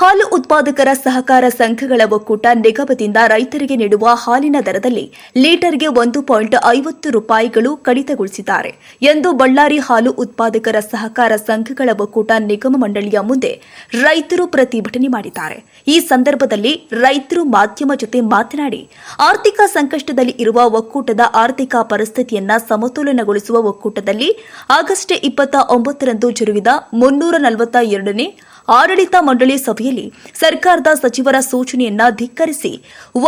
ಹಾಲು ಉತ್ಪಾದಕರ ಸಹಕಾರ ಸಂಘಗಳ ಒಕ್ಕೂಟ ನಿಗಮದಿಂದ ರೈತರಿಗೆ ನೀಡುವ ಹಾಲಿನ ದರದಲ್ಲಿ ಲೀಟರ್ಗೆ 1.50 ರೂಪಾಯಿಗಳು ಕಡಿತಗೊಳಿಸಿದ್ದಾರೆ ಎಂದು ಬಳ್ಳಾರಿ ಹಾಲು ಉತ್ಪಾದಕರ ಸಹಕಾರ ಸಂಘಗಳ ಒಕ್ಕೂಟ ನಿಗಮ ಮಂಡಳಿಯ ಮುಂದೆ ರೈತರು ಪ್ರತಿಭಟನೆ ಮಾಡಿದ್ದಾರೆ. ಈ ಸಂದರ್ಭದಲ್ಲಿ ರೈತರು ಮಾಧ್ಯಮ ಜೊತೆ ಮಾತನಾಡಿ, ಆರ್ಥಿಕ ಸಂಕಷ್ಟದಲ್ಲಿ ಇರುವ ಒಕ್ಕೂಟದ ಆರ್ಥಿಕ ಪರಿಸ್ಥಿತಿಯನ್ನ ಸಮತೋಲನಗೊಳಿಸುವ ಒಕ್ಕೂಟದಲ್ಲಿ ಆಗಸ್ಟ್ 29ರಂದು ಜರುಗಿದ 342ನೇ ಆಡಳಿತ ಮಂಡಳಿ ಸಭೆಯಲ್ಲಿ ಸರ್ಕಾರದ ಸಚಿವರ ಸೂಚನೆಯನ್ನ ಧಿಕ್ಕರಿಸಿ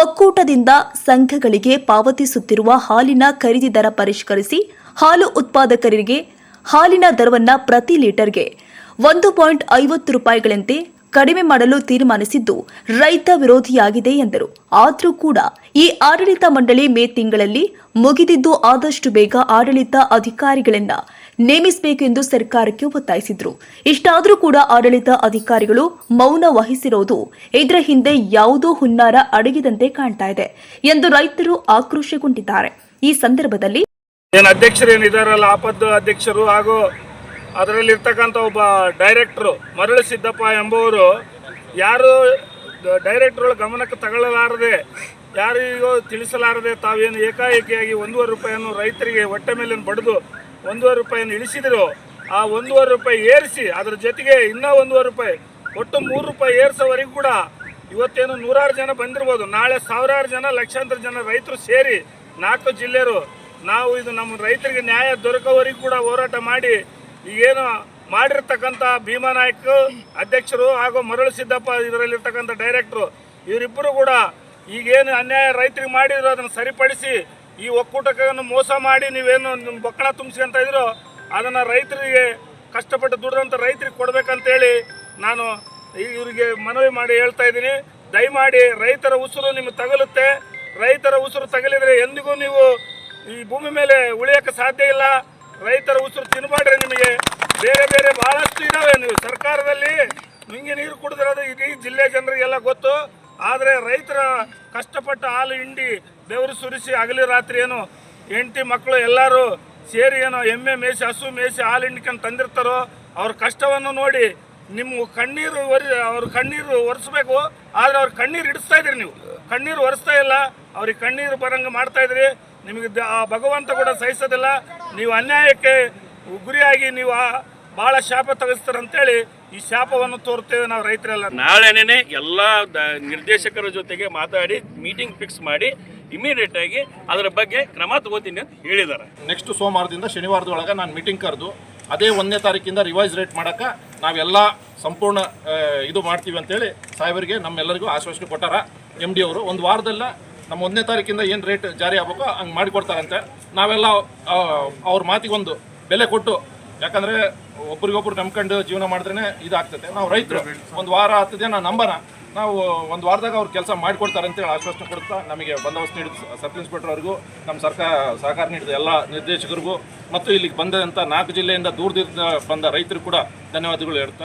ಒಕ್ಕೂಟದಿಂದ ಸಂಘಗಳಿಗೆ ಪಾವತಿಸುತ್ತಿರುವ ಹಾಲಿನ ಖರೀದಿ ದರ ಪರಿಷ್ಕರಿಸಿ ಹಾಲು ಉತ್ಪಾದಕರಿಗೆ ಹಾಲಿನ ದರವನ್ನು ಪ್ರತಿ ಲೀಟರ್ಗೆ 1.50 ರೂಪಾಯಿಗಳಂತೆ ಕಡಿಮೆ ಮಾಡಲು ತೀರ್ಮಾನಿಸಿದ್ದು ರೈತ ವಿರೋಧಿಯಾಗಿದೆ ಎಂದರು. ಆದರೂ ಕೂಡ ಈ ಆಡಳಿತ ಮಂಡಳಿ ಮೇ ತಿಂಗಳಲ್ಲಿ ಮುಗಿದಿದ್ದು ಆದಷ್ಟು ಬೇಗ ಆಡಳಿತ ಅಧಿಕಾರಿಗಳನ್ನ ನೇಮಿಸಬೇಕು ಎಂದು ಸರ್ಕಾರಕ್ಕೆ ಒತ್ತಾಯಿಸಿದ್ರು. ಇಷ್ಟಾದರೂ ಕೂಡ ಆಡಳಿತ ಅಧಿಕಾರಿಗಳು ಮೌನ ವಹಿಸಿರೋದು ಇದರ ಹಿಂದೆ ಯಾವುದೋ ಹುನ್ನಾರ ಅಡಗಿದಂತೆ ಕಾಣ್ತಾ ಇದೆ ಎಂದು ರೈತರು ಆಕ್ರೋಶಗೊಂಡಿದ್ದಾರೆ. ಈ ಸಂದರ್ಭದಲ್ಲಿ ಅಧ್ಯಕ್ಷರೇನಿದಾರಲ್ಲ ಆಪತ್ತು ಅಧ್ಯಕ್ಷರು ಹಾಗೂ ಅದರಲ್ಲಿರ್ತಕ್ಕಂಥ ಒಬ್ಬ ಡೈರೆಕ್ಟರು ಮರಳು ಸಿದ್ದಪ್ಪ ಎಂಬುವರು ಯಾರು ಡೈರೆಕ್ಟರ್ಗಳ ಗಮನಕ್ಕೆ ತಗೊಳ್ಳಲಾರದೆ ಯಾರಿಗೂ ತಿಳಿಸಲಾರದೆ ತಾವೇನು ಏಕಾಏಕಿಯಾಗಿ 1.5 ರೂಪಾಯಿಯನ್ನು ರೈತರಿಗೆ ಹೊಟ್ಟೆ ಮೇಲೆ ಬಡಿದು 1.5 ರೂಪಾಯಿಯನ್ನು ಇಳಿಸಿದರು. ಆ 1.5 ರೂಪಾಯಿ ಏರಿಸಿ ಅದರ ಜೊತೆಗೆ ಇನ್ನೂ 1.5 ರೂಪಾಯಿ ಒಟ್ಟು 3 ರೂಪಾಯಿ ಏರಿಸೋವರೆಗೂ ಕೂಡ ಇವತ್ತೇನು 100 ಜನ ಬಂದಿರ್ಬೋದು, ನಾಳೆ 1000 ಜನ ಲಕ್ಷಾಂತರ ಜನ ರೈತರು ಸೇರಿ 4 ಜಿಲ್ಲೆಯರು ನಾವು ಇದು ನಮ್ಮ ರೈತರಿಗೆ ನ್ಯಾಯ ದೊರಕೋವರೆಗೂ ಕೂಡ ಹೋರಾಟ ಮಾಡಿ ಈಗೇನು ಮಾಡಿರ್ತಕ್ಕಂಥ ಭೀಮಾನಾಯ್ಕ ಅಧ್ಯಕ್ಷರು ಹಾಗೂ ಮರಳು ಸಿದ್ದಪ್ಪ ಇದರಲ್ಲಿರ್ತಕ್ಕಂಥ ಡೈರೆಕ್ಟ್ರು ಇವರಿಬ್ಬರು ಕೂಡ ಈಗೇನು ಅನ್ಯಾಯ ರೈತರಿಗೆ ಮಾಡಿದ್ರು ಅದನ್ನು ಸರಿಪಡಿಸಿ ಈ ಒಕ್ಕೂಟವನ್ನು ಮೋಸ ಮಾಡಿ ನೀವೇನು ನಿಮ್ಮ ಬಕ್ಕಣ ತುಂಬಿಸ್ಕೊಂತ ಇದ್ರು ಅದನ್ನು ರೈತರಿಗೆ ಕಷ್ಟಪಟ್ಟು ದುಡಿದಂಥ ರೈತರಿಗೆ ಕೊಡಬೇಕಂತೇಳಿ ನಾನು ಇವರಿಗೆ ಮನವಿ ಮಾಡಿ ಹೇಳ್ತಾ ಇದ್ದೀನಿ. ದಯಮಾಡಿ ರೈತರ ಉಸಿರು ನಿಮಗೆ ತಗಲುತ್ತೆ. ರೈತರ ಉಸಿರು ತಗಲಿದರೆ ಎಂದಿಗೂ ನೀವು ಈ ಭೂಮಿ ಮೇಲೆ ಉಳಿಯೋಕ್ಕೆ ಸಾಧ್ಯ ಇಲ್ಲ. ರೈತರ ಉಸಿರು ತಿನ್ನಬಾಡ್ರಿ. ನಿಮಗೆ ಬೇರೆ ಬೇರೆ ಭಾಳಷ್ಟು ಇದ್ದಾವೆ. ನೀವು ಸರ್ಕಾರದಲ್ಲಿ ನುಂಗಿ ನೀರು ಕುಡಿದಿರೋದು ಇಡೀ ಜಿಲ್ಲೆ ಜನರಿಗೆಲ್ಲ ಗೊತ್ತು. ಆದರೆ ರೈತರ ಕಷ್ಟಪಟ್ಟ ಹಾಲು ಹಿಂಡಿ ಬೆವರು ಸುರಿಸಿ ಹಗಲಿ ರಾತ್ರಿ ಏನು ಹೆಂಡತಿ ಮಕ್ಕಳು ಎಲ್ಲರೂ ಸೇರಿ ಏನೋ ಎಮ್ಮೆ ಮೇಯಿಸಿ ಹಸು ಮೇಯಿಸಿ ಹಾಲು ಹಿಂಡ್ಕೊಂಡು ತಂದಿರ್ತಾರೋ ಅವ್ರ ಕಷ್ಟವನ್ನು ನೋಡಿ ನಿಮ್ಮ ಕಣ್ಣೀರು ಅವ್ರ ಕಣ್ಣೀರು ಒರೆಸ್ಬೇಕು. ಆದರೆ ಅವ್ರ ಕಣ್ಣೀರು ಇಡಿಸ್ತಾ ಇದ್ರಿ, ನೀವು ಕಣ್ಣೀರು ಒರೆಸ್ತಾ ಇಲ್ಲ, ಅವ್ರಿಗೆ ಕಣ್ಣೀರು ಬರಂಗೆ ಮಾಡ್ತಾ ಇದ್ರಿ. ನಿಮಗೆ ಆ ಭಗವಂತ ಕೂಡ ಸಹಿಸೋದಿಲ್ಲ. ನೀವು ಅನ್ಯಾಯಕ್ಕೆ ಗುರಿಯಾಗಿ ನೀವು ಭಾಳ ಶಾಪ ತೆಗೆಸ್ತಾರಂತೇಳಿ ಈ ಶಾಪವನ್ನು ತೋರ್ತೇವೆ ನಾವು ರೈತರೆಲ್ಲ. ನಾಳೆನೇ ಎಲ್ಲ ನಿರ್ದೇಶಕರ ಜೊತೆಗೆ ಮಾತಾಡಿ ಮೀಟಿಂಗ್ ಫಿಕ್ಸ್ ಮಾಡಿ ಇಮಿಡಿಯೇಟ್ ಆಗಿ ಅದರ ಬಗ್ಗೆ ಕ್ರಮ ತಗೋತೀನಿ ಅಂತ ಹೇಳಿದ್ದಾರೆ. ನೆಕ್ಸ್ಟ್ ಸೋಮವಾರದಿಂದ ಶನಿವಾರದೊಳಗೆ ನಾನು ಮೀಟಿಂಗ್ ಕರೆದು ಅದೇ 1ನೇ ತಾರೀಕಿಂದ ರಿವೈಸ್ ರೇಟ್ ಮಾಡೋಕ್ಕೆ ನಾವೆಲ್ಲ ಸಂಪೂರ್ಣ ಇದು ಮಾಡ್ತೀವಿ ಅಂತೇಳಿ ಸಾಹೇಬರಿಗೆ ನಮ್ಮೆಲ್ಲರಿಗೂ ಆಶ್ವಾಸನೆ ಕೊಟ್ಟಾರ. MD ಅವರು 1 ವಾರದಲ್ಲ ನಮ್ಮ 1ನೇ ತಾರೀಕಿಂದ ಏನು ರೇಟ್ ಜಾರಿ ಆಗಬೇಕೋ ಹಂಗೆ ಮಾಡಿಕೊಡ್ತಾರಂತೆ. ನಾವೆಲ್ಲ ಅವ್ರ ಮಾತಿಗೊಂದು ಬೆಲೆ ಕೊಟ್ಟು, ಯಾಕಂದರೆ ಒಬ್ರಿಗೊಬ್ರು ನಂಬ್ಕೊಂಡು ಜೀವನ ಮಾಡಿದ್ರೇ ಇದಾಗ್ತದೆ. ನಾವು ರೈತರು 1 ವಾರ 10 ದಿನ ನಂಬನ ನಾವು 1 ವಾರದಾಗ ಅವ್ರು ಕೆಲಸ ಮಾಡಿಕೊಡ್ತಾರೆ ಅಂತೇಳಿ ಆಶ್ವಾಸನೆ ಕೊಡ್ತಾ ನಮಗೆ ಬಂದೋಬಸ್ತ್ ನೀಡಿದ ಸಬ್ ಇನ್ಸ್ಪೆಕ್ಟರ್ ಅವ್ರಿಗೂ ನಮ್ಮ ಸಹಕಾರ ನೀಡಿದ ಎಲ್ಲ ನಿರ್ದೇಶಕರಿಗೂ ಮತ್ತು ಇಲ್ಲಿಗೆ ಬಂದಂಥ 4 ಜಿಲ್ಲೆಯಿಂದ ದೂರದಿಂದ ಬಂದ ರೈತರು ಕೂಡ ಧನ್ಯವಾದಗಳು ಹೇಳ್ತಾರೆ.